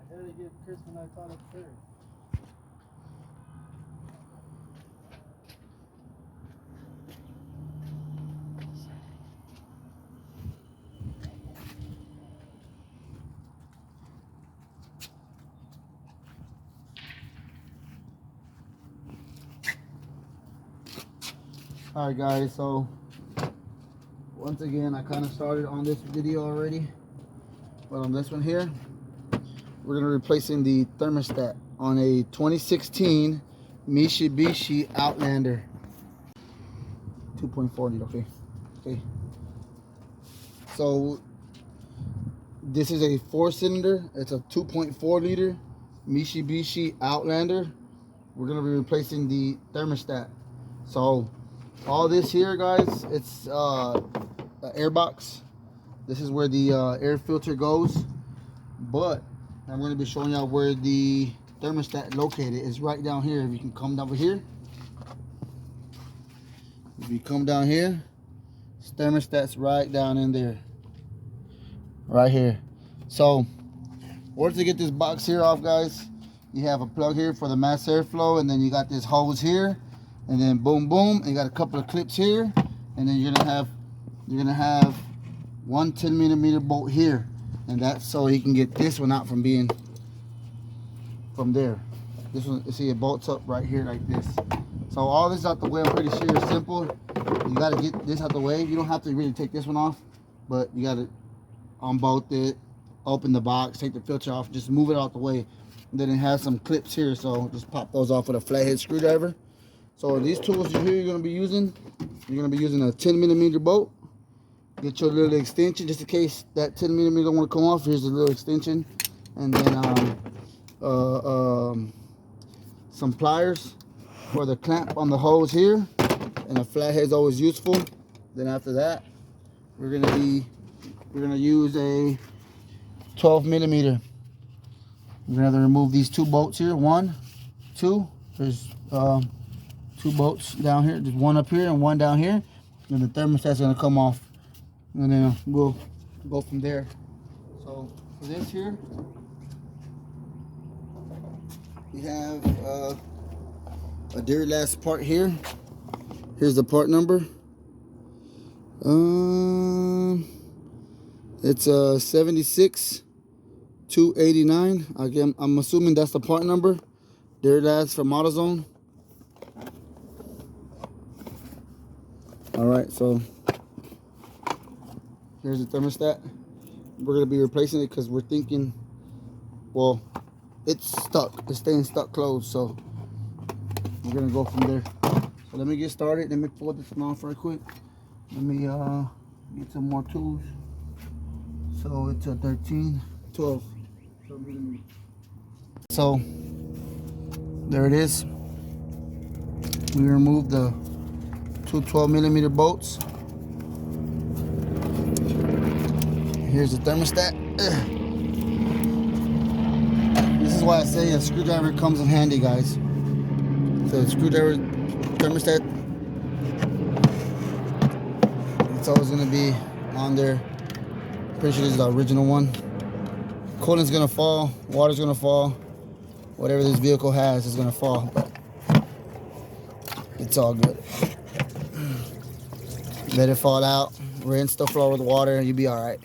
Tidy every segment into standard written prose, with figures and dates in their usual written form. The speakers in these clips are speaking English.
had to get Chris when I taught upstairs. Alright guys, so once again I kind of started on this video already, but on this one here we're going to be replacing the thermostat on a 2016 Mitsubishi Outlander 2.4 liter. Okay, so this is a 4-cylinder. It's a 2.4 liter Mitsubishi Outlander. We're going to be replacing the thermostat. So all this here, guys, it's an air box. This is where the air filter goes, but I'm going to be showing y'all where the thermostat located. It's right down here. If you can come down over here, if you come down here, this thermostat's right down in there, right here. So once you get this box here off, guys, you have a plug here for the mass airflow, and then you got this hose here, and then boom boom, and you got a couple of clips here, and then you're gonna have one 10mm bolt here, and that's so he can get this one out from being from there. This one, you see, it bolts up right here like this. So all this out the way, I'm pretty sure it's simple. You got to get this out the way. You don't have to really take this one off, but you got to unbolt it, open the box, take the filter off, just move it out the way. And then it has some clips here, so just pop those off with a flathead screwdriver. So these tools you're going to be using, you're going to be using a 10mm bolt. Get your little extension just in case that 10mm don't want to come off. Here's a little extension, and then some pliers for the clamp on the hose here, and a flathead is always useful. Then after that, we're gonna use a 12mm. We're gonna have to remove these two bolts here. One, two. There's two bolts down here. There's one up here and one down here, and the thermostat's gonna come off. And then we'll go from there. So for this here, we have a dear last part here. Here's the part number. It's 76289. Again, I'm assuming that's the part number. Dear last from AutoZone. All right, so here's the thermostat. We're gonna be replacing it because we're thinking, well, it's stuck. It's staying stuck closed, so we're gonna go from there. So let me get started. Let me pull this one off right quick. Let me get some more tools. So it's a 13, 12. So there it is. We removed the two 12mm bolts. Here's the thermostat. This is why I say a screwdriver comes in handy, guys. So the screwdriver thermostat, it's always going to be on there. Pretty sure this is the original one. Coolant's going to fall, water's going to fall. Whatever this vehicle has is going to fall, but it's all good. Let it fall out, rinse the floor with water, and you'll be all right.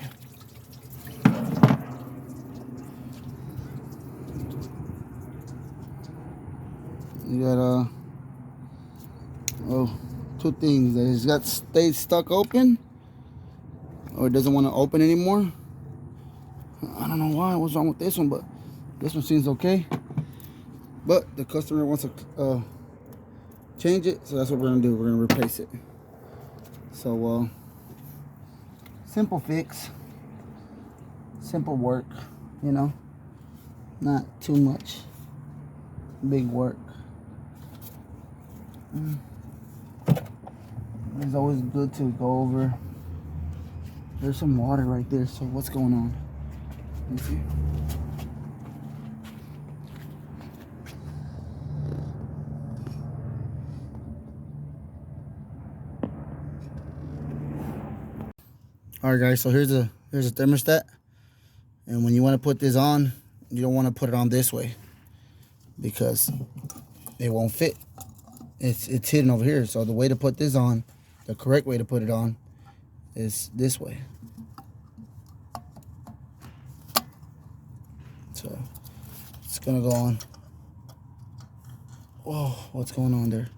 You got two things. It's got stayed stuck open, or it doesn't want to open anymore. I don't know why. What's wrong with this one? But this one seems okay. But the customer wants to change it, so that's what we're gonna do. We're gonna replace it. So simple fix, simple work. You know, not too much big work. It's always good to go over. There's some water right there, so what's going on? Let me see. Alright guys, so here's a thermostat, and when you want to put this on, you don't want to put it on this way because it won't fit. It's hidden over here. So the way to put this on, the correct way to put it on, is this way. So it's gonna go on. Whoa, what's going on there?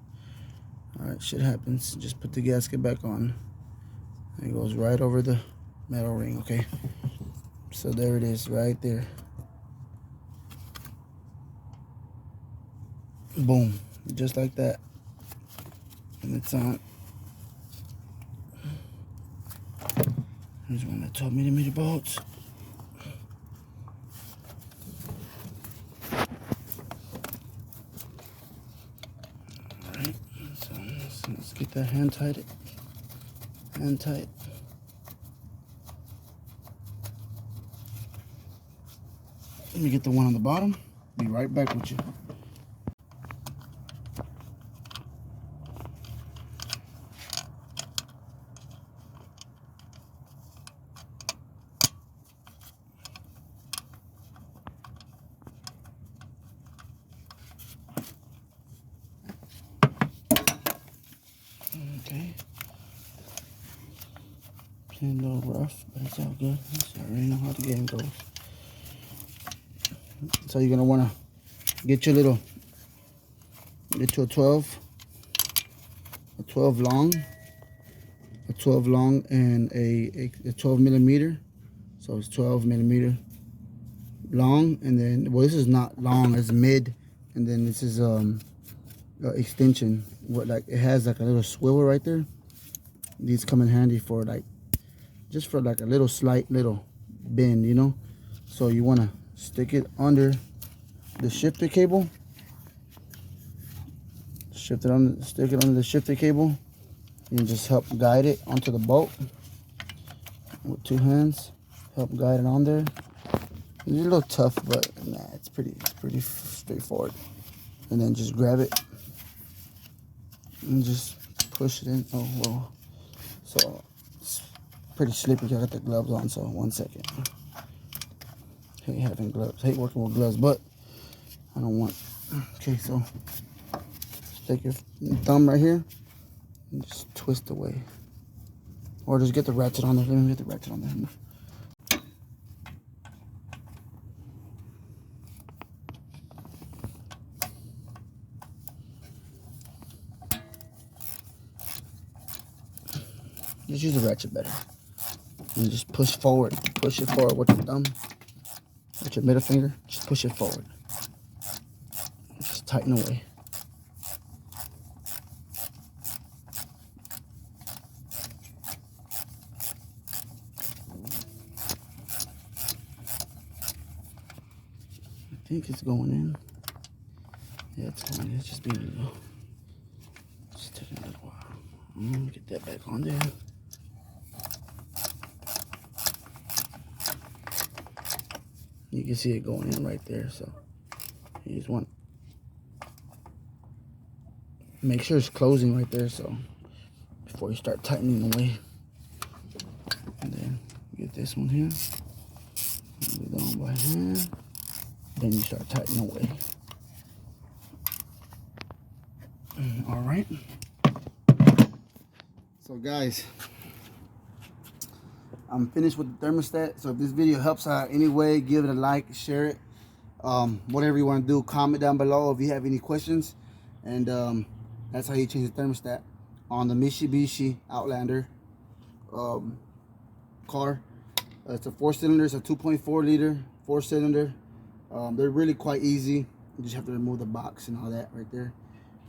All right, shit happens. Just put the gasket back on. It goes right over the metal ring, okay? So there it is, right there. Boom, just like that. And it's on. Here's one of the 12mm bolts. Alright, so let's get that hand tight. Hand tight. Let me get the one on the bottom. Be right back with you. Okay. Playing a little rough, but it's all good. I already know how the game goes. So you're gonna wanna get you a 12 long, and a 12mm. So it's 12mm long, and then, well, this is not long, it's mid, and then this is extension. What, like, it has like a little swivel right there. These come in handy for like, just for like a little slight little bend, you know. So you want to stick it under the shifter cable. Stick it under the shifter cable, and just help guide it onto the bolt with 2 hands. Help guide it on there. It's a little tough, but nah, it's pretty straightforward. And then just grab it and just push it in. Oh, whoa. So it's pretty slippery. I got the gloves on, so 1 second. Hate having gloves. Hate working with gloves, but I don't want. Okay, so just take your thumb right here and just twist away. Or just get the ratchet on there. Let me get the ratchet on there. Just use the ratchet better. And just push forward. Push it forward with your thumb. With your middle finger. Just push it forward. Just tighten away. I think it's going in. Yeah, it's going in. It's just being a little. Just taking a little while. Get that back on there. You can see it going in right there, so you just want make sure it's closing right there, so before you start tightening away. And then get this one here, move it on by hand, then you start tightening away. All right. So guys, I'm finished with the thermostat. So if this video helps out anyway, give it a like, share it, whatever you want to do. Comment down below if you have any questions. And that's how you change the thermostat on the Mitsubishi Outlander car. It's a 4-cylinder. It's a 2.4 liter 4-cylinder. They're really quite easy. You just have to remove the box and all that right there.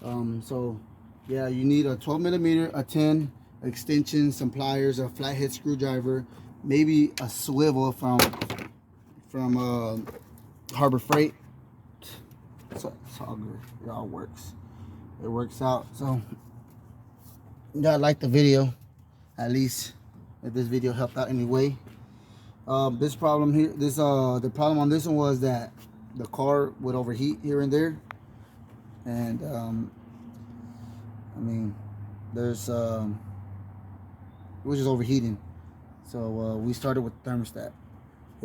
So yeah, you need a 12mm, a 10, extension, some pliers, a flathead screwdriver, maybe a swivel from Harbor Freight. So it's all good. It all works. It works out. So you gotta like the video, at least if this video helped out anyway. This problem here, the problem on this one was that the car would overheat here and there, and I mean, there's it was just overheating. So we started with the thermostat.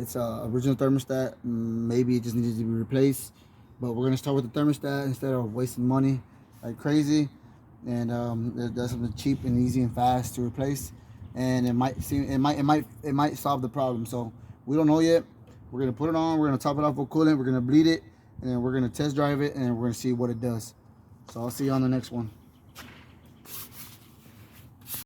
It's a original thermostat. Maybe it just needed to be replaced. But we're gonna start with the thermostat instead of wasting money like crazy. And that's something cheap and easy and fast to replace. And it might solve the problem. So we don't know yet. We're gonna put it on. We're gonna top it off with coolant. We're gonna bleed it, and then we're gonna test drive it, and we're gonna see what it does. So I'll see you on the next one.